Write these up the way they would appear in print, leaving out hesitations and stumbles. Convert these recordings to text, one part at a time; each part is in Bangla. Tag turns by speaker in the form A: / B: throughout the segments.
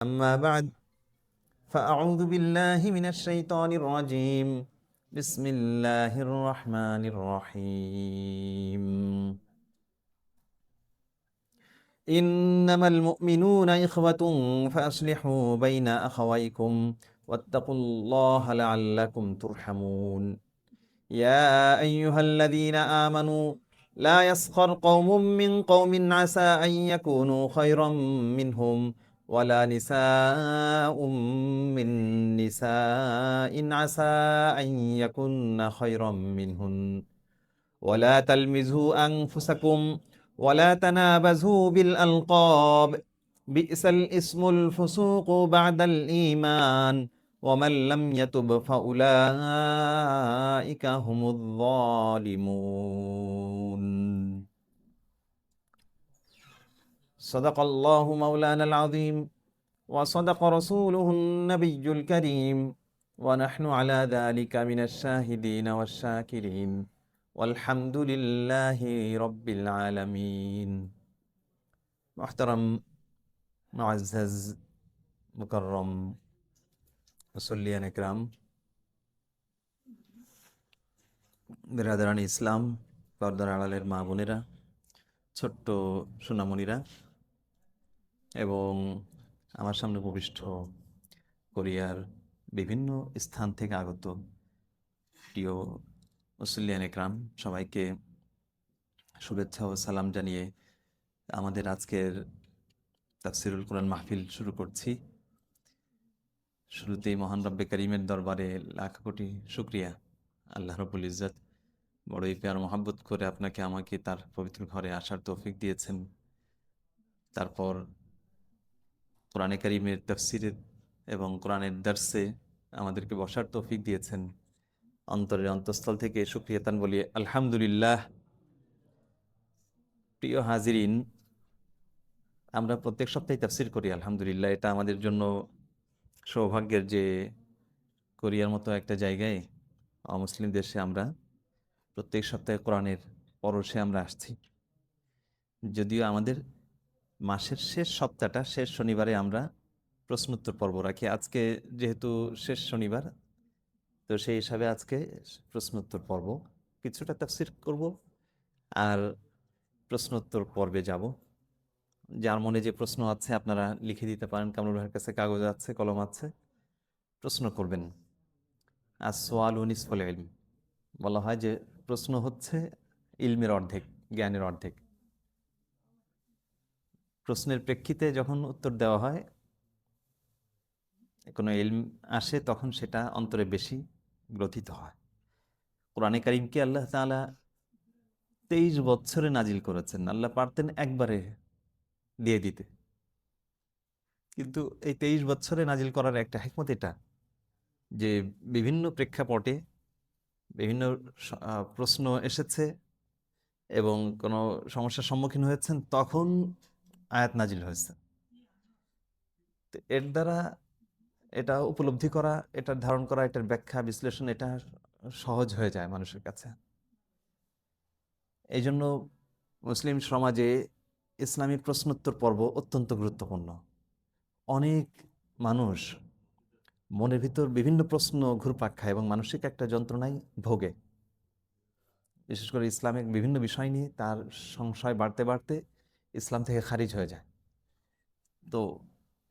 A: أما بعد فأعوذ بالله من الشيطان الرجيم بسم الله الرحمن الرحيم إنما المؤمنون إخوة فأصلحوا بين أخويكم واتقوا الله لعلكم ترحمون يا أيها الذين آمنوا لا يسخر قوم من قوم عسى أن يكونوا خيرا منهم ولا نساء من نساء عسى أن يكن خيرا منهن ولا تلمزوا أنفسكم ولا تنابزوا بالألقاب بئس الاسم الفسوق بعد الإيمان ومن لم يتب فأولئك هم الظالمون صدق الله مولانا العظيم وصدق رسوله النبي الكريم ونحن على ذلك من الشاهدين والشاكرين والحمد لله رب العالمين محترم معزز মুকররম মুসল্লিয়ান একরাম, বিরাদরান ইসলাম, পর্দার আড়ালের মা বোনেরা, ছোট্ট সোনামণিরা এবং আমার সামনে উপবিষ্ট কোরিয়ার বিভিন্ন স্থান থেকে আগত প্রিয় মুসল্লিয়ান একরাম, সবাইকে শুভেচ্ছা ও সালাম জানিয়ে আমাদের আজকের তাফসিরুল কোরআন মাহফিল শুরু করছি। শুরুতেই মহান রব্বে করিমের দরবারে লাখ কোটি শুকরিয়া। আল্লাহ রব্বুল ইজ্জত বড়ই প্যার মহাব্বত করে আপনাকে আমাকে তার পবিত্র ঘরে আসার তৌফিক দিয়েছেন। তারপর কোরআনে কারিমের তাফসিরের এবং কোরআনের দার্সে আমাদেরকে বসার তৌফিক দিয়েছেন। অন্তরের অন্তঃস্থল থেকে শুকরিয়াতান বলি আলহামদুলিল্লাহ। প্রিয় হাজিরিন, আমরা প্রত্যেক সপ্তাহে তাফসির করি আলহামদুলিল্লাহ। এটা আমাদের জন্য সৌভাগ্যের যে কোরিয়ার মতো একটা জায়গায়, অমুসলিম দেশে আমরা প্রত্যেক সপ্তাহে কোরআনের পরশে আমরা আসছি। যদিও আমাদের মাসের শেষ সপ্তাহটা, শেষ শনিবারে আমরা প্রশ্নোত্তর পর্ব রাখি। আজকে যেহেতু শেষ শনিবার, তো সেই হিসাবে আজকে প্রশ্নোত্তর পর্ব, কিছুটা তাফসির করব আর প্রশ্নোত্তর পর্বে যাব। যার মনে যে প্রশ্ন আছে আপনারা লিখে দিতে পারেন। কামরুল ভাইয়ের কাছে কাগজ আছে, কলম আছে, প্রশ্ন করবেন। আর সোয়ালু নিসফুল ইলম, বলা হয় যে প্রশ্ন হচ্ছে ইলমের অর্ধেক, জ্ঞানের অর্ধেক। প্রশ্নের প্রেক্ষিতে যখন উত্তর দেওয়া হয়, কোনো ইলম আসে, তখন সেটা অন্তরে বেশি গ্রথিত হয়। কোরআনে কারিমকে আল্লাহ তাআলা 23 বছরে নাজিল করেছেন। আল্লাহ পারতেন একবারে দিয়ে দিতে, কিন্তু এই 23 বছরে নাজিল করার একটা হিকমত এটা যে বিভিন্ন প্রেক্ষাপটে বিভিন্ন প্রশ্ন এসেছে এবং কোনো সমস্যার সম্মুখীন হয়েছেন, তখন আয়াত নাজিল হয়েছে। তো এর দ্বারা এটা উপলব্ধি করা, এটার ধারণ করা, এটার ব্যাখ্যা বিশ্লেষণ, এটা সহজ হয়ে যায় মানুষের কাছে। এই জন্য মুসলিম সমাজে ইসলামী প্রশ্নোত্তর পর্ব অত্যন্ত গুরুত্বপূর্ণ। অনেক মানুষ মনের ভিতর বিভিন্ন প্রশ্ন ঘুরপাক খায় এবং মানসিক একটা যন্ত্রণায় ভোগে। বিশেষ করে ইসলামিক বিভিন্ন বিষয় নিয়ে তার সংশয় বাড়তে বাড়তে ইসলাম থেকে খারিজ হয়ে যায়। তো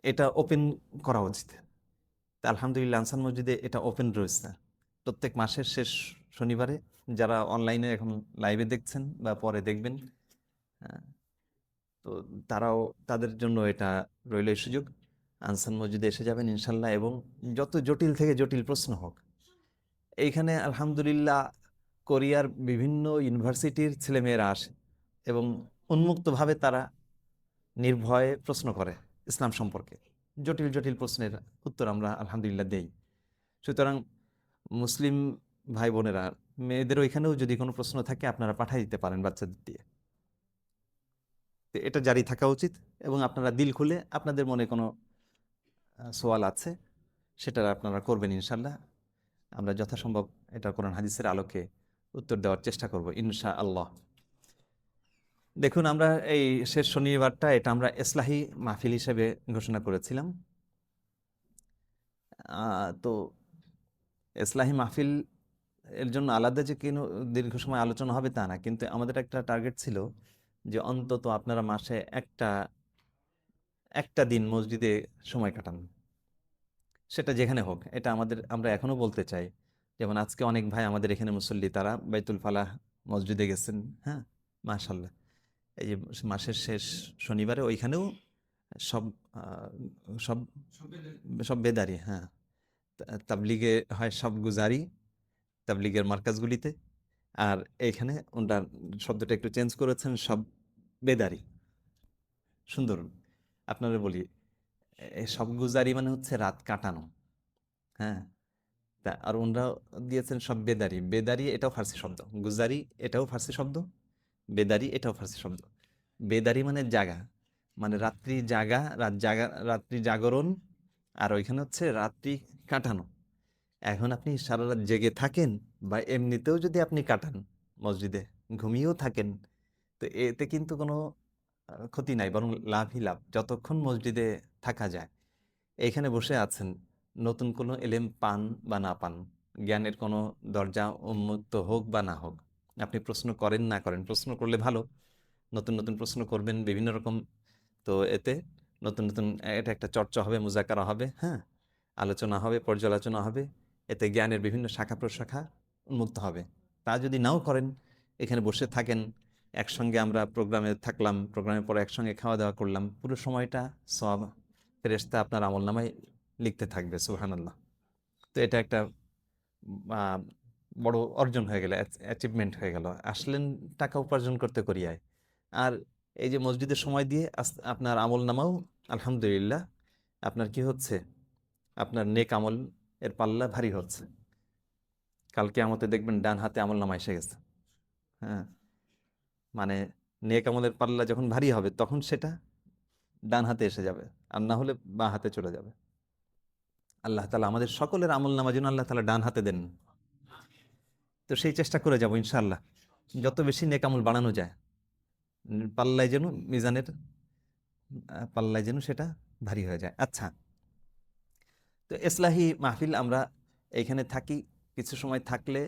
A: এটা ওপেন করা উচিত। আলহামদুলিল্লাহ আনসার মসজিদে এটা ওপেন রয়েছে প্রত্যেক মাসের শেষ শনিবারে। যারা অনলাইনে এখন লাইভে দেখছেন বা পরে দেখবেন, তো তারাও, তাদের জন্য এটা রইল এই সুযোগ। আনসার মসজিদে এসে যাবেন ইনশাল্লাহ, এবং যত জটিল থেকে জটিল প্রশ্ন হোক, এইখানে আলহামদুলিল্লাহ কোরিয়ার বিভিন্ন ইউনিভার্সিটির ছেলেমেয়েরা আসে এবং উন্মুক্তভাবে তারা নির্ভয়ে প্রশ্ন করে ইসলাম সম্পর্কে। জটিল জটিল প্রশ্নের উত্তর আমরা আলহামদুলিল্লাহ দেই। সুতরাং মুসলিম ভাই বোনেরা, মেয়েদেরও এখানেও যদি কোনো প্রশ্ন থাকে আপনারা পাঠিয়ে দিতে পারেন বাচ্চাদের দিয়ে। তো এটা জারি থাকা উচিত, এবং আপনারা দিল খুলে আপনাদের মনে কোনো সোয়াল আছে সেটা আপনারা করবেন ইনশাল্লাহ। আমরা যথাসম্ভব এটা কোরআন হাদিসের আলোকে উত্তর দেওয়ার চেষ্টা করব ইনশা আল্লাহ। দেখুন, আমরা এই শেষ শনিবারটা এটা আমরা ইসলাহি মাহফিল হিসেবে ঘোষণা করেছিলাম। তো ইসলাহি মাহফিল এর জন্য আলাদা যে কেন দীর্ঘ সময় আলোচনা হবে তা না, কিন্তু আমাদের একটা টার্গেট ছিল যে অন্তত আপনারা মাসে একটা একটা দিন মসজিদে সময় কাটান, সেটা যেখানে হোক। এটা আমরা এখনো বলতে চাই। যেমন আজকে অনেক ভাই আমাদের এখানে মুসল্লি, তারা বাইতুল ফালাহ মসজিদে গেছেন। হ্যাঁ, মাশাল্লাহ। এই যে মাসের শেষ শনিবারে ওইখানেও সব সব সব বেদারি। হ্যাঁ, তাবলিগে হয় সব গুজারি, তাবলিগের মার্কাজগুলিতে। আর এইখানে ওনার শব্দটা একটু চেঞ্জ করেছেন, সব বেদারি। সুন্দর। আপনারা বলি সব গুজারি মানে হচ্ছে রাত কাটানো। হ্যাঁ, আর ওনারা দিয়েছেন সব বেদারি। বেদারি এটাও ফার্সি শব্দ, গুজারি এটাও ফার্সি শব্দ, বেদারি এটাও ফার্সি শব্দ। বেদারি মানে জাগা, মানে রাত্রি জাগা, রাত্রি জাগরণ। আর ওইখানে হচ্ছে রাত্রি কাটানো। এখন আপনি সারা রাত জেগে থাকেন বা এমনিতেও যদি আপনি কাটান মসজিদে, ঘুমিয়েও থাকেন, তো এতে কিন্তু কোনো ক্ষতি নাই, বরং লাভই লাভ যতক্ষণ মসজিদে থাকা যায়। এইখানে বসে আছেন, নতুন কোনো এলেম পান বা না পান, জ্ঞানের কোনো দরজা উন্মুক্ত হোক বা না হোক, আপনি প্রশ্ন করেন না করেন, প্রশ্ন করলে ভালো, নতুন নতুন প্রশ্ন করবেন বিভিন্ন রকম। তো এতে নতুন নতুন এটা একটা চর্চা হবে, মুজাকারা হবে। হ্যাঁ, আলোচনা হবে, পর্যালোচনা হবে। এতে জ্ঞানের বিভিন্ন শাখা প্রশাখা উন্মুক্ত হবে। তা যদি নাও করেন, এখানে বসে থাকেন, একসঙ্গে আমরা প্রোগ্রামে থাকলাম, প্রোগ্রামের পরে একসঙ্গে খাওয়া দাওয়া করলাম, পুরো সময়টা সব ফেরেশতা আপনার আমলনামায় লিখতে থাকবে। সুবহানাল্লাহ। তো এটা একটা আহ, বড় অর্জন হয়ে গেল, অ্যাচিভমেন্ট হয়ে গেল। আসলেন টাকা উপার্জন করতে করিয়ায়। আর এই যে মসজিদে সময় দিয়ে আপনার আমল নামাও আলহামদুলিল্লাহ আপনার কি হচ্ছে, আপনার নেক আমল এর পাল্লা ভারী হচ্ছে। কালকে আমাদের দেখবেন ডান হাতে আমল নামা এসে গেছে। হ্যাঁ, মানে নেক আমলের পাল্লা যখন ভারী হবে তখন সেটা ডান হাতে এসে যাবে, আর না হলে বাঁ হাতে চলে যাবে। আল্লাহ তালা আমাদের সকলের আমল নামা যেন আল্লাহ তালা ডান হাতে দেন। তো সেই চেষ্টা করে যাব ইনশাআল্লাহ, যত বেশি নেক আমল বাড়ানো যায়, পাল্লায় যেন মিজানের পাল্লায় যেন সেটা ভারী হয়ে যায়। আচ্ছা, তো ইসলাহি মাহফিল আমরা এইখানে থাকি, কিছু সময় থাকলে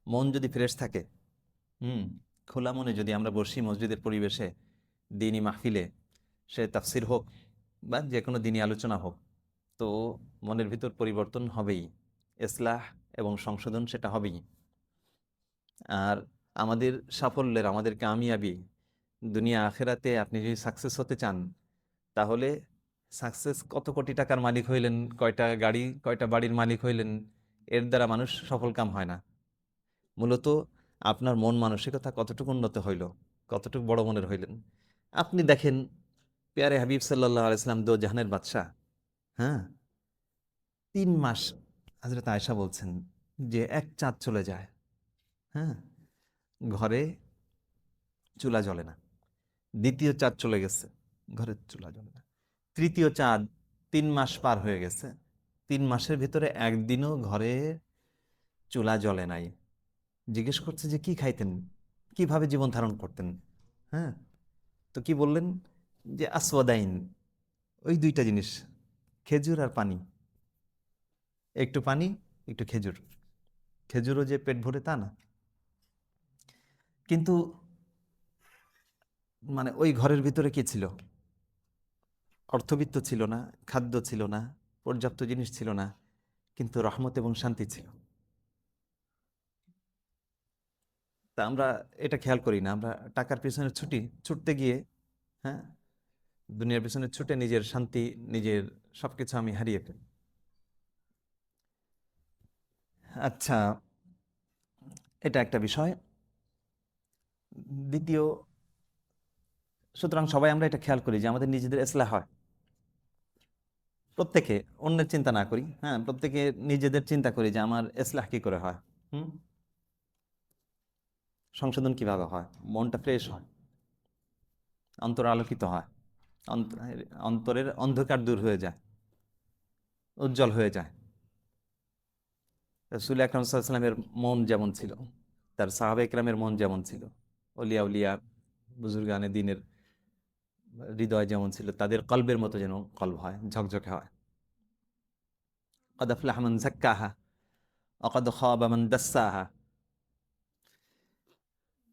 A: মন যদি ফ্রেশ থাকে, হুম, খোলা মনে যদি আমরা বসি মসজিদের পরিবেশে, দিনী মাহফিলে, সে তাফসির হোক বা যে কোনো দিনী আলোচনা হোক, তো মনের ভিতর পরিবর্তন হবেই, ইসলাহ এবং সংশোধন সেটা হবেই। আর আমাদের সাফল্যের, আমাদের কামিয়াবি দুনিয়া আখেরাতে আপনি যদি সাকসেস হতে চান, তাহলে সাকসেস কত কোটি টাকার মালিক হইলেন, কয়টা গাড়ি কয়টা বাড়ির মালিক হইলেন, এর দ্বারা মানুষ সফল কাম হয় না। মূলত আপনার মন মানসিকতা কতটুকু উন্নত হইল, কতটুকু বড় মনের হইলেন। আপনি দেখেন পেয়ারে হাবিব সাল্লাহ আলাইসাল্লাম, দো জাহানের বাদশাহ। হ্যাঁ, 3 মাস, হযরত আয়েশা বলছেন যে এক চাঁদ চলে যায়। হ্যাঁ, ঘরে চুলা জ্বলে না। দ্বিতীয় চাঁদ চলে গেছে, ঘরে চুলা জ্বলে না। তৃতীয় চাঁদ, 3 মাস পার হয়ে গেছে, 3 মাসের ভিতরে একদিনও ঘরে চুলা জ্বলে নাই। জিজ্ঞেস করছে যে কি খাইতেন, কিভাবে জীবন ধারণ করতেন। হ্যাঁ, তো কি বললেন যে আসওয়াদাইন, ওই 2টা জিনিস, খেজুর আর পানি। একটু পানি, একটু খেজুর। খেজুরও যে পেট ভরে তা না, কিন্তু মানে ওই ঘরের ভিতরে কি ছিল, অর্থবিত্ত ছিল না, খাদ্য ছিল না, পর্যাপ্ত জিনিস ছিল না, কিন্তু রহমত এবং শান্তি ছিল। তা আমরা এটা খেয়াল করি না, আমরা টাকার পিছনে ছুটতে গিয়ে, হ্যাঁ, দুনিয়ার পিছনে ছুটে নিজের শান্তি, নিজের সবকিছু আমি হারিয়ে ফেলি। আচ্ছা, এটা একটা বিষয়। দ্বিতীয়, সুতরাং সবাই আমরা এটা খেয়াল করি যে আমাদের নিজেদের ইসলাহ হয়। প্রত্যেকে অন্যের চিন্তা না করি, হ্যাঁ, প্রত্যেকে নিজেদের চিন্তা করি যে আমার ইসলাহ কি করে হয়। হুম, সংশোধন কিভাবে হয়, মনটা ফ্রেশ হয়, অন্তর আলোকিত হয়, অন্তরের অন্ধকার দূর হয়ে যায়, উজ্জ্বল হয়ে যায়। রাসূল আকরাম সাল্লাল্লাহু আলাইহি ওয়াসাল্লামের মন যেমন ছিল, তার সাহাবা একরামের মন যেমন ছিল, অলিয়া উলিয়া বুজুর্গানে দ্বীনের হৃদয় যেমন ছিল, তাদের কলবের মতো যেন কলব হয়, ঝকঝকে হয়। ক্বাদ আফলাহা মান যাক্কাহা ওয়া ক্বাদ খাবা মান দাসসাহা।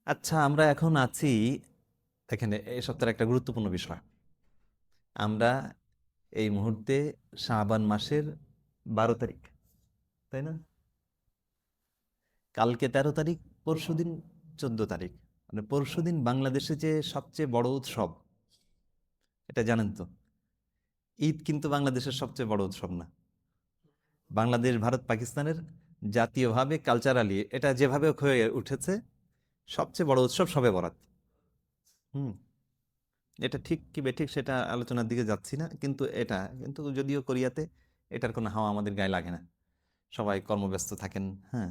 A: আচ্ছা, আমরা এখন আছি, এখানে এই সপ্তাহের একটা গুরুত্বপূর্ণ বিষয়। আমরা এই মুহূর্তে শাবান মাসের 12 তারিখ, তাই না? কালকে 13 তারিখ, পরশুদিন 14 তারিখ। মানে পরশুদিন বাংলাদেশে যে সবচেয়ে বড় উৎসব, এটা জানেন তো? ঈদ কিন্তু বাংলাদেশের সবচেয়ে বড় উৎসব না। বাংলাদেশ, ভারত, পাকিস্তানের জাতীয়ভাবে, কালচারালি এটা যেভাবে হয়ে উঠেছে, সবচেয়ে বড় উৎসব শবে বরাত। হুম, এটা ঠিক কি বেঠিক সেটা আলোচনার দিকে যাচ্ছি না, কিন্তু এটা কিন্তু যদিও কোরিয়াতে এটার কোনো হাওয়া আমাদের গায়ে লাগে না, সবাই কর্মব্যস্ত থাকেন। হ্যাঁ,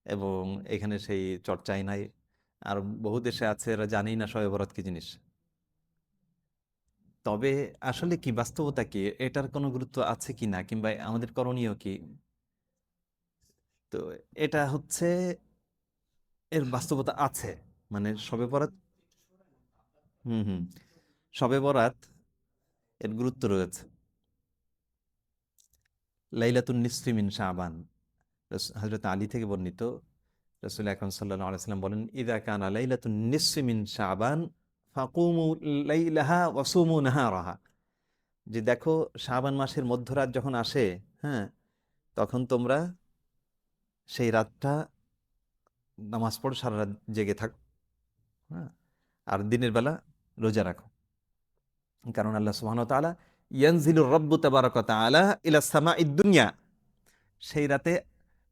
A: এবং এখানে সেই চর্চাই নাই। আর বহু দেশে আছে এরা জানেই না শবে বরাত কি জিনিস। তবে আসলে কি বাস্তবতা কি, এটার কোনো গুরুত্ব আছে কি না, কিংবা আমাদের করণীয় কি, তো এটা হচ্ছে, এর বাস্তবতা আছে। মানে শবে বরাত, হুম হুম, শবে বরাত এর গুরুত্ব রয়েছে। লাইলাতুন নিসফি মিন শাবান, হযরত আলী থেকে বর্ণিত, রাসূল আকরাম সাল্লাল্লাহু আলাইহি ওয়াসাল্লাম বলেন, ইযা কানা লাইলাতুন নিসফি মিন শাবান ফাকুমু লাইলাহা ওয়া সুমু নাহারাহা। যে দেখো, শাবান মাসের মধ্যরাত যখন আসে, হ্যাঁ, তখন তোমরা সেই রাতটা নামাজ পড়ো, সারা রাত জেগে থাকো, হ্যাঁ, আর দিনের বেলা রোজা রাখো। কারণ আল্লাহ সুবহানাহু ওয়া তাআলা, ইয়ানজিলুর রাব্বু তাবারাকা ওয়া তাআলা ইলা সামাঈদ দুনিয়া, সেই রাতে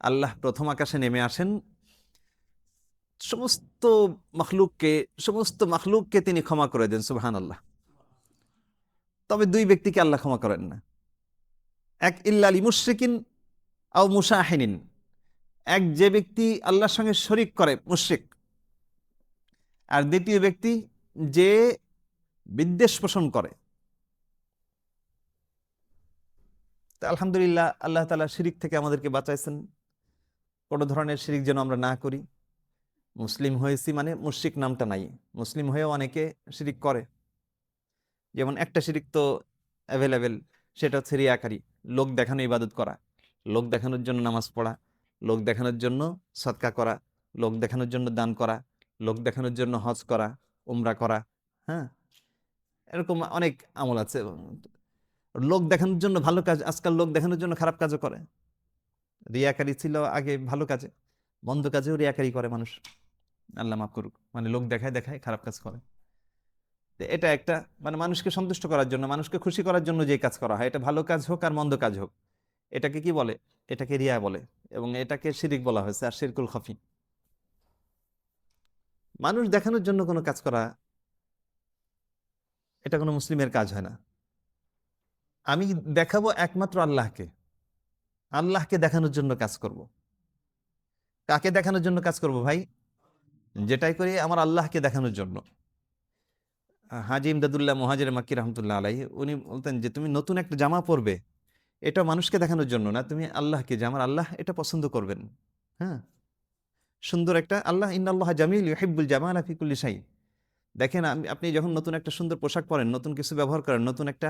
A: আল্লাহ প্রথম আকাশে নেমে আসেন, সমস্ত মখলুককে সমস্ত মখলুককে তিনি ক্ষমা করে দেন, সুবহানাল্লাহ। তবে দুই ব্যক্তিকে আল্লাহ ক্ষমা করেন না। এক, ইল্লা লিমুশরিকিন আও মুশাহিনিন, এক যে ব্যক্তি আল্লাহর সঙ্গে শরিক করে, মুশরিক। আর দ্বিতীয় ব্যক্তি যে বিদ্বেষ পোষণ করে। তা আলহামদুলিল্লাহ, আল্লাহ তাআলা শিরিক থেকে আমাদেরকে বাঁচাইছেন, কোনো ধরনের শিরিক যেন আমরা না করি। মুসলিম হয়েছি মানে মুশরিক নামটা নাই, মুসলিম হয়েও অনেকে শিরিক করে। যেমন একটা শিরিক তো অ্যাভেলেবেল, সেটা হচ্ছে রিয়াকারি, লোক দেখানো ইবাদত করা, লোক দেখানোর জন্য নামাজ পড়া, লোক দেখানোর জন্য সদকা করা, লোক দেখানোর জন্য দান করা, লোক দেখানোর জন্য হজ করা, উমরা করা। হ্যাঁ, এরকম অনেক আমল আছে। লোক দেখানোর জন্য ভালো কাজ, আজকাল লোক দেখানোর জন্য খারাপ কাজও করে। রিয়াকারি ছিল আগে ভালো কাজে, মন্দ কাজেও রিয়াকারি করে মানুষ, আল্লাহ মাফ করুক। মানে লোক দেখায় দেখায় খারাপ কাজ করে। তো এটা একটা, মানে মানুষকে সন্তুষ্ট করার জন্য, মানুষকে খুশি করার জন্য যে কাজ করা হয়, এটা ভালো কাজ হোক আর মন্দ কাজ হোক, এটাকে কি বলে? এটাকে রিয়া বলে, এবং এটাকে শিরিক বলা হয়েছে, আর শিরকুল খাফি। মানুষ দেখানোর জন্য কোনো কাজ করা, এটা কোনো মুসলিমের কাজ হয় না। আমি দেখাবো একমাত্র আল্লাহকে, আল্লাহকে দেখানোর জন্য কাজ করব। কাকে দেখানোর জন্য কাজ করব ভাই? যেটাই করি আমার আল্লাহকে দেখানোর জন্য। হাজি ইমদাদুল্লাহ মুহাজির মাক্কি রহমতুল্লাহ আলাইহি, উনি বলতেন যে তুমি নতুন একটা জামা পরবে, এটা মানুষকে দেখানোর জন্য না, তুমি আল্লাহকে, যে আমার আল্লাহ এটা পছন্দ করবেন। হ্যাঁ, সুন্দর একটা, আল্লাহ ইন্নাল্লাহ জামিল ইউহিব্বুল জামালা ফি কুল্লি শাই। দেখেন, আপনি যখন নতুন একটা সুন্দর পোশাক পরেন, নতুন কিছু ব্যবহার করেন, নতুন একটা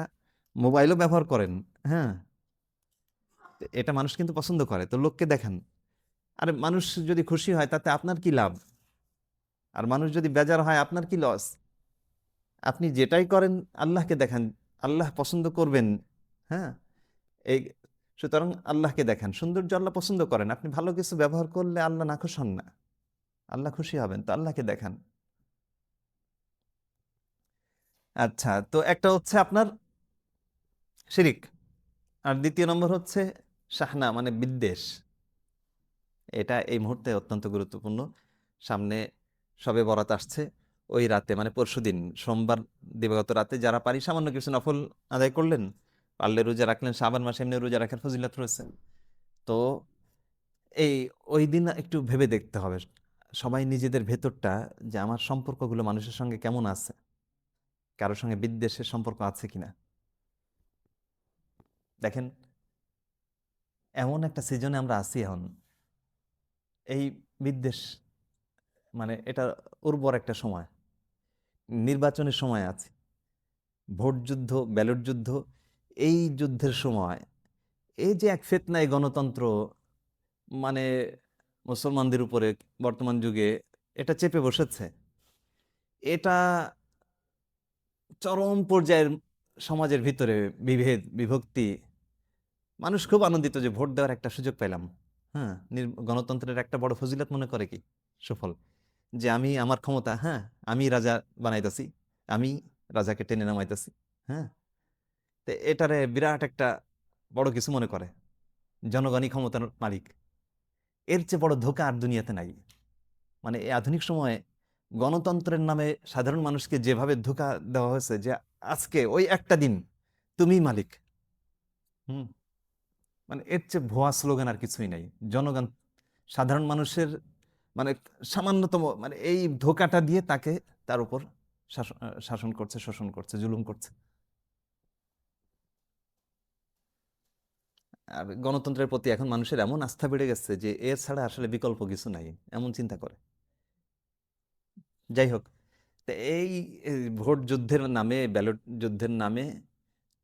A: মোবাইলও ব্যবহার করেন, হ্যাঁ, তো এটা মানুষ কিন্তু পছন্দ করে, তো লোককে দেখান। আর মানুষ যদি খুশি হয় তাতে আপনার কি লাভ? আর মানুষ যদি বেজার হয় আপনার কি লস? আপনি যেটাই করেন আল্লাহকে দেখান, আল্লাহ পছন্দ করবেন। হ্যাঁ, এই, সুতরাং আল্লাহকে দেখান, সৌন্দর্য আল্লাহ পছন্দ করেন। আপনি ভালো কিছু ব্যবহার করলে আল্লাহ নাখুশ হন না, আল্লাহ খুশি হবেন, তো আল্লাহকে দেখান। আচ্ছা, তো একটা হচ্ছে আপনার শিরিক, আর দ্বিতীয় নম্বর হচ্ছে শাহনা, মানে বিদ্বেষ। এটা এই মুহূর্তে অত্যন্ত গুরুত্বপূর্ণ। সামনে শবে বরাত আসছে, ওই রাতে মানে পরশুদিন সোমবার দিবাগত রাতে যারা পারি সামান্য কিছু নফল আদায় করলেন, পারলে রোজা রাখলেন, শাবান মাসে এমনি রোজা রাখার ফজিলত রয়েছে। তো এই, ওই দিন একটু ভেবে দেখতে হবে সবাই নিজেদের ভেতরটা, যে আমার সম্পর্কগুলো মানুষের সঙ্গে কেমন আছে, কারোর সঙ্গে বিদ্বেষের সম্পর্ক আছে কিনা। দেখেন, এমন একটা সিজনে আমরা আছি এখন, এই বিদ্বেষ, মানে এটা উর্বর একটা সময়, নির্বাচনের সময় আছে, ভোট যুদ্ধ, ব্যালট যুদ্ধ, এই যুদ্ধের সময় এই যে এক ফিতনায় গণতন্ত্র, মানে মুসলমানদের উপরে বর্তমান যুগে এটা চেপে বসেছে, এটা চরম পর্যায়ের সমাজের ভিতরে বিভেদ বিভক্তি। মানুষ খুব আনন্দিত যে ভোট দেওয়ার একটা সুযোগ পেলাম। হ্যাঁ, গণতন্ত্রের একটা বড় ফজিলত মনে করে কি, সুফল, যে আমি আমার ক্ষমতা, হ্যাঁ, আমি রাজা বানাইতেছি, আমি রাজাকে টেনে নামাইতেছি। হ্যাঁ, তো এটারে বিরাট একটা বড় কিছু মনে করে, জনগণই ক্ষমতার মালিক। এর চেয়ে বড় ধোঁকা আর দুনিয়াতে নাই। মানে এই আধুনিক সময়ে গণতন্ত্রের নামে সাধারণ মানুষকে যেভাবে ধোঁকা দেওয়া হয়েছে, যে আজকে ওই একটা দিন তুমি মালিক। হুম, মানে এর চেয়ে ভুয়া স্লোগান আর কিছুই নাই। জনগণ, সাধারণ মানুষের মানে সামান্যতম মানে এই ধোঁকাটা দিয়ে তাকে তার উপর শাসন করছে, শোষণ করছে, জুলুম করছে। আর গণতন্ত্রের প্রতি এখন মানুষের এমন আস্থা বেড়ে গেছে যে এর ছাড়া আসলে বিকল্প কিছু নাই, এমন চিন্তা করে। যাই হোক, তো এই ভোট যুদ্ধের নামে, ব্যালট যুদ্ধের নামে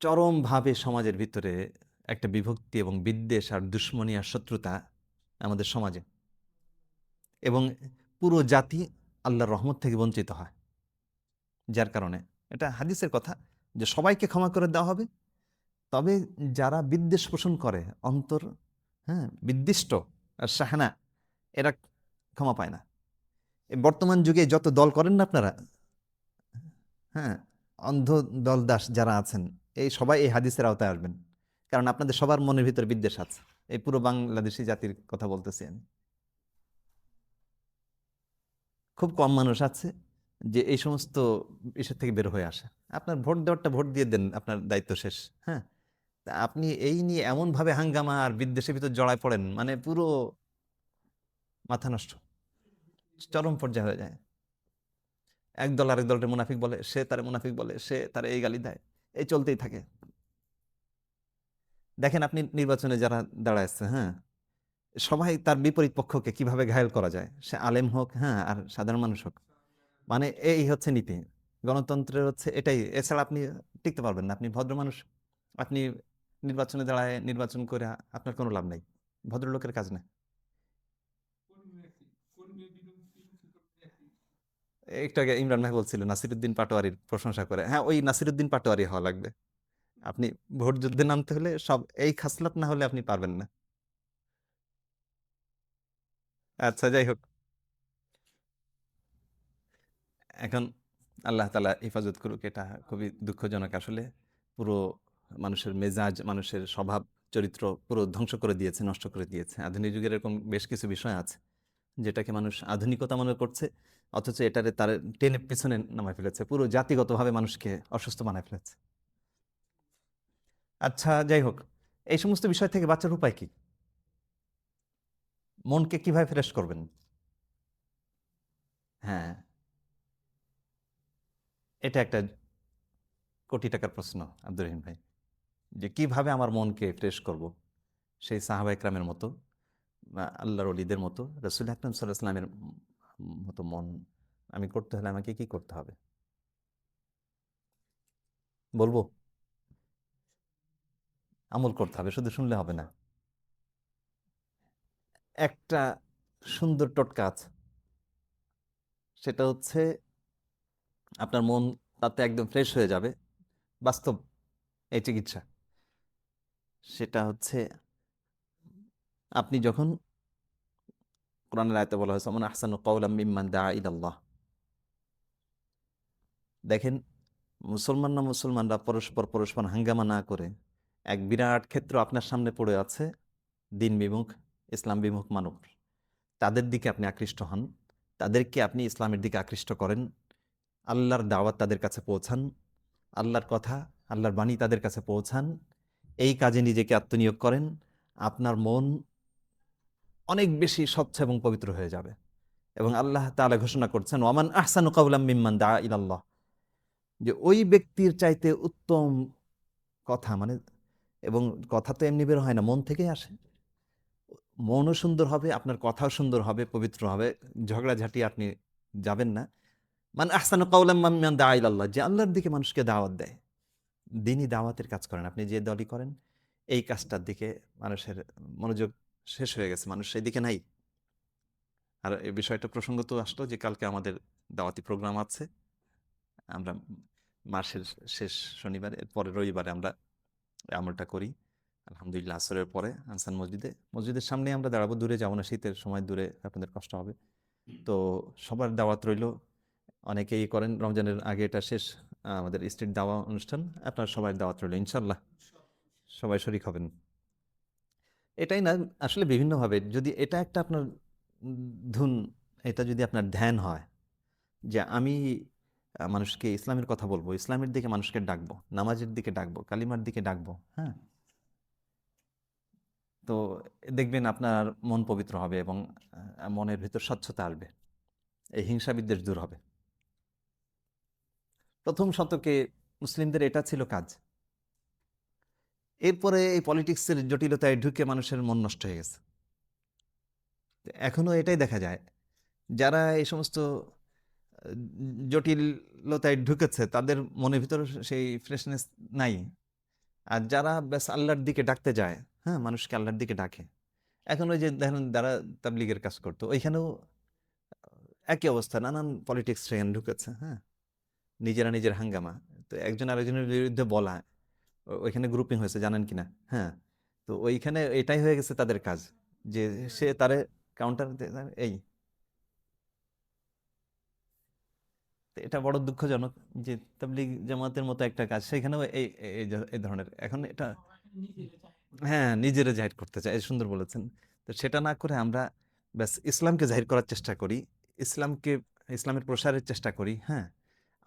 A: চরমভাবে সমাজের ভিতরে একটা বিভক্তি এবং বিদ্বেষ আর দুশ্মনী আর শত্রুতা আমাদের সমাজে, এবং পুরো জাতি আল্লাহর রহমত থেকে বঞ্চিত হয়। যার কারণে এটা হাদিসের কথা যে সবাইকে ক্ষমা করে দেওয়া হবে, তবে যারা বিদ্বেষ পোষণ করে অন্তর, হ্যাঁ, বিদ্বিষ্ট আর শাহানা, এরা ক্ষমা পায় না। এই বর্তমান যুগে যত দল করেন না আপনারা, হ্যাঁ, অন্ধ দল দাস যারা আছেন, এই সবাই এই হাদিসের আওতায় আসবেন। কারণ আপনাদের সবার মনের ভিতরে বিদ্বেষ আছে। এই পুরো বাংলাদেশি জাতির কথা বলতেছি আমি। খুব কম মানুষ আছে যে এই সমস্ত বিষয় থেকে বের হয়ে আসে। আপনার ভোট দেওয়ারটা ভোট দিয়ে দেন, আপনার দায়িত্ব শেষ। হ্যাঁ, তা আপনি এই নিয়ে এমনভাবে হাঙ্গামা আর বিদ্বেষের ভিতর জড়ায় পড়েন, মানে পুরো মাথা নষ্ট, চরম পর্যায়ে হয়ে যায়। এক দল আরেক দলটা মুনাফিক বলে, সে তার মুনাফিক বলে, সে তার এই গালি দেয়, এই চলতেই থাকে। দেখেন আপনি নির্বাচনে যারা দাঁড়াচ্ছে, হ্যাঁ, সবাই তার বিপরীত পক্ষকে কিভাবে ঘায়েল করা যায়, সে আলেম হোক, হ্যাঁ, আর সাধারণ মানুষ হোক। মানে এই হচ্ছে নীতি গণতন্ত্রের, হচ্ছে এটাই। এছাড়া আপনি টিকতে পারবেন না। আপনি ভদ্র মানুষ, আপনি নির্বাচনে দাঁড়ায় নির্বাচন করে আপনার কোনো লাভ নাই, ভদ্রলোকের কাজ না। একটু আগে ইমরান ভাই বলছিল নাসিরুদ্দিন পাটোয়ারির প্রশংসা করে, হ্যাঁ, ওই নাসিরুদ্দিন পাটোয়ারি হওয়া লাগবে। আপনি ভোট যুদ্ধে নামতে হলে সব এই খাসলাত না হলে আপনি পারবেন না। আচ্ছা, যাই হোক, এখন আল্লাহ তাআলা হেফাজত করুক। এটা খুবই দুঃখজনক আসলে। পুরো মানুষের মেজাজ, মানুষের স্বভাব চরিত্র পুরো ধ্বংস করে দিয়েছে, নষ্ট করে দিয়েছে। আধুনিক যুগের এরকম বেশ কিছু বিষয় আছে যেটাকে মানুষ আধুনিকতা মনে করছে, অথচ এটারে তার টেনে পেছনে নামায় ফেলেছে, পুরো জাতিগতভাবে মানুষকে অসুস্থ বানায় ফেলেছে। আচ্ছা, যাই হোক, এই সমস্ত বিষয় থেকে বাঁচার উপায় কি? মনকে কিভাবে ফ্রেশ করবেন? হ্যাঁ, এটা একটা কোটি টাকার প্রশ্ন আব্দুর রহিম ভাই, যে কিভাবে আমার মনকে ফ্রেশ করব। সেই সাহাবা একরামের মতো বা আল্লাহর অলিদের মতো, রসুল আকরাম সাল্লাল্লাহু আলাইহি ওয়াসাল্লামের মতো মন আমি করতে হলে আমাকে কি করতে হবে বলবো? আমল করতে হবে, শুধু শুনলে হবে না। একটা সুন্দর টোটকা আছে, সেটা হচ্ছে আপনার মন তাতে একদম ফ্রেশ হয়ে যাবে। বাস্তব এই চিকিৎসা, সেটা হচ্ছে আপনি যখন কোরআনের আয়াতে বলা হয়েছে মান আহসানু কাওলাম মিম্মান দাআ ইলাল্লাহ, দেখেন মুসলমানরা পরস্পর পরস্পর হাঙ্গামা না করে, এক বিরাট ক্ষেত্র আপনার সামনে পড়ে আছে, দিন বিমুখ, ইসলাম বিমুখ মানব, তাদের দিকে আপনি আকৃষ্ট হন, তাদেরকে আপনি ইসলামের দিকে আকৃষ্ট করেন, আল্লাহর দাওয়াত তাদের কাছে পৌঁছান, আল্লাহর কথা, আল্লাহর বাণী তাদের কাছে পৌঁছান, এই কাজে নিজেকে আত্মনিয়োগ করেন, আপনার মন অনেক বেশি স্বচ্ছ এবং পবিত্র হয়ে যাবে। এবং আল্লাহ তাআলা ঘোষণা করছেন ওয়ামান আহসানু কাওলাম মিম্মান দাআ ইলাল্লাহ, যে ওই ব্যক্তির চাইতে উত্তম কথা, মানে, এবং কথা তো এমনি বের হয় না, মন থেকেই আসে। মনও সুন্দর হবে, আপনার কথাও সুন্দর হবে, পবিত্র হবে, ঝগড়াঝাটি আপনি যাবেন না। মানে আহসানু কাওলাম মিম্মান দাআ ইলাল্লাহ, যে আল্লাহর দিকে মানুষকে দাওয়াত দেয়, দিনই দাওয়াতের কাজ করেন, আপনি যে দলই করেন, এই কাজটার দিকে মানুষের মনোযোগ শেষ হয়ে গেছে, মানুষ সেই দিকে নাই। আর এই বিষয়টা প্রসঙ্গত আসলো যে কালকে আমাদের দাওয়াতি প্রোগ্রাম আছে। আমরা মাসের শেষ শনিবার, এর পরে রবিবারে আমরা এই আমলটা করি আলহামদুলিল্লাহ। আসরের পরে আনসান মসজিদের সামনে আমরা দাঁড়াবো, দূরে যাবো না, শীতের সময় দূরে আপনাদের কষ্ট হবে। তো সবার দাওয়াত রইল। অনেকেই করেন রমজানের আগে, এটা শেষ আমাদের স্ট্রিট দাওয়া অনুষ্ঠান, আপনার সবাই দাওয়াত রইল ইনশাল্লাহ, সবাই শরিক হবেন। এটাই না, আসলে বিভিন্নভাবে যদি এটা একটা আপনার ধুন, এটা যদি আপনার ধ্যান হয় যে আমি মানুষকে ইসলামের কথা বলবো, ইসলামের দিকে মানুষকে ডাকবো, নামাজের দিকে ডাকবো, কালিমার দিকে ডাকবো, হ্যাঁ, তো দেখবেন আপনার মন পবিত্র হবে এবং মনের ভিতর স্বচ্ছতা আসবে, এই হিংসা বিদ্বেষ দূর হবে। প্রথম শতকে মুসলিমদের এটা ছিল কাজ। এরপরে এই পলিটিক্সের জটিলতায় ঢুকে মানুষের মন নষ্ট হয়ে গেছে। এখনো এটাই দেখা যায়, যারা এই সমস্ত জটিলতায় ঢুকেছে তাদের মনের ভিতরে সেই ফ্রেশনেস নাই। আর যারা ব্যাস আল্লাহর দিকে ডাকতে যায়, হ্যাঁ, মানুষকে আল্লাহর দিকে ডাকে, এখন ওই যে দেখেন যারা তাবলীগের কাজ করতো ওইখানেও একই অবস্থা, নানান পলিটিক্স সেখানে ঢুকেছে, হ্যাঁ, নিজেরা নিজের হাঙ্গামা, তো একজন আরেকজনের বিরুদ্ধে বলা, ওইখানে গ্রুপিং হয়েছে জানেন কিনা, হ্যাঁ, তো ওইখানে এটাই হয়ে গেছে তাদের কাজ, যে সে তারে কাউন্টার, এই, তো এটা বড় দুঃখজনক যে তাবলীগ জামাতের মতো একটা কাজ সেখানেও এই ধরনের এখন এটা, হ্যাঁ, নিজেরা জাহির করতে চায়, সুন্দর বলেছেন। তো সেটা না করে আমরা ব্যাস ইসলামকে জাহির করার চেষ্টা করি, ইসলামকে, ইসলামের প্রসারের চেষ্টা করি, হ্যাঁ,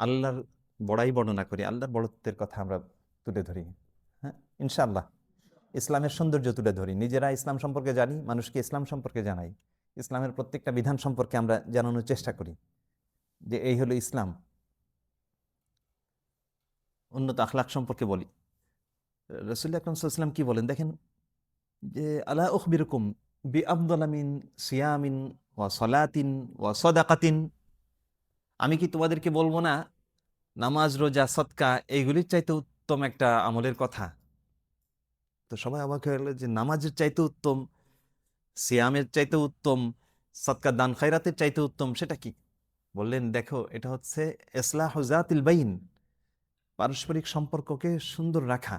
A: আল্লাহর বড়াই বর্ণনা করি, আল্লাহর বড়ত্বের কথা আমরা তুলে ধরি, হ্যাঁ, ইনশাআল্লাহ ইসলামের সৌন্দর্য তুলে ধরি, নিজেরা ইসলাম সম্পর্কে জানি, মানুষকে ইসলাম সম্পর্কে জানাই, ইসলামের প্রত্যেকটা বিধান সম্পর্কে আমরা জানানোর চেষ্টা করি যে এই হলো ইসলাম। উন্নত আখলাক সম্পর্কে বলি। রসুল আকরাম সাল্লাল্লাহু আলাইহি ওয়াসাল্লাম কি বলেন দেখেন, যে আলা উখবিরুকুম বিআফদালা মিন সিয়ামিন ওয়া সলাতিন ওয়া সাদাকাতিন, আমি কি তোমাদেরকে বলবো না নামাজ, রোজা, সদকা এইগুলির চাইতে উত্তম একটা আমলের কথা? তো সবাই অবাক হয়ে গেল যে নামাজের চাইতে উত্তম, সিয়ামের চাইতে উত্তম, সদকা দান খায়রাতের চাইতে উত্তম, সেটা কি? বললেন দেখো, এটা হচ্ছে ইসলাহু যাতিল বাইন, পারস্পরিক সম্পর্ককে সুন্দর রাখা,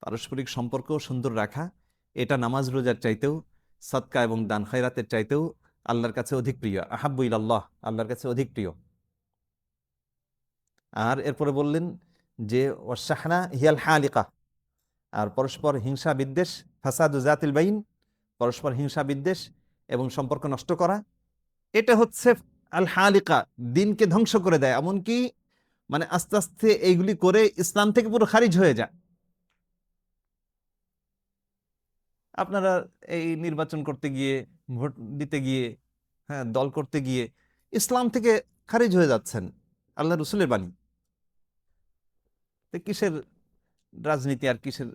A: পারস্পরিক সম্পর্ক সুন্দর রাখা, এটা নামাজ রোজার চাইতেও, সদকা এবং দান খায়রাতের চাইতেও আল্লাহর কাছে অধিক প্রিয়, আহাব্বু ইলাল্লাহ, আল্লাহর কাছে অধিক প্রিয়। আর এরপরে বললেন যে ওয়াশাহনা হিয়াল হালিকা, আর পরস্পর হিংসা বিদ্বেষ, ফাসাদু জাতিল বাইন, পরস্পর হিংসা বিদ্বেষ এবং সম্পর্ক নষ্ট করা, এটা হচ্ছে আল হালিকা, দিনকে ধ্বংস করে দেয়, এমনকি মানে আস্তে আস্তে এইগুলি করে ইসলাম থেকে পুরো খারিজ হয়ে যায়। আপনারা এই নির্বাচন করতে গিয়ে, ভোট দিতে গিয়ে, হ্যাঁ, দল করতে গিয়ে ইসলাম থেকে খারিজ হয়ে যাচ্ছেন, আল্লাহ রসুলের বাণী। তো কিসের রাজনীতি আর কিসের,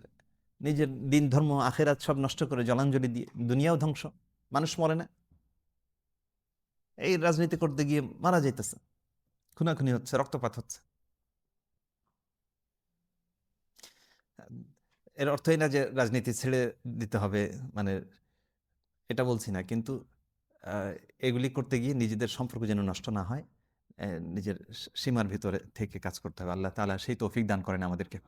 A: নিজের দিন ধর্ম আখেরাত সব নষ্ট করে জলাঞ্জলি দিয়ে দুনিয়াও ধ্বংস, মানুষ মরে না, এই রাজনীতি করতে গিয়ে মারা যাইতেছে, খুনাখুনি হচ্ছে, রক্তপাত হচ্ছে। এর অর্থই না যে রাজনীতি ছেড়ে দিতে হবে, মানে এটা বলছি না, কিন্তু আহ, এগুলি করতে গিয়ে নিজেদের সম্পর্ক যেন নষ্ট না হয়, নিজের সীমার ভিতরে থেকে কাজ করতে হবে। আল্লাহ তাআলা সেই তৌফিক দান করেন আমাদেরকে।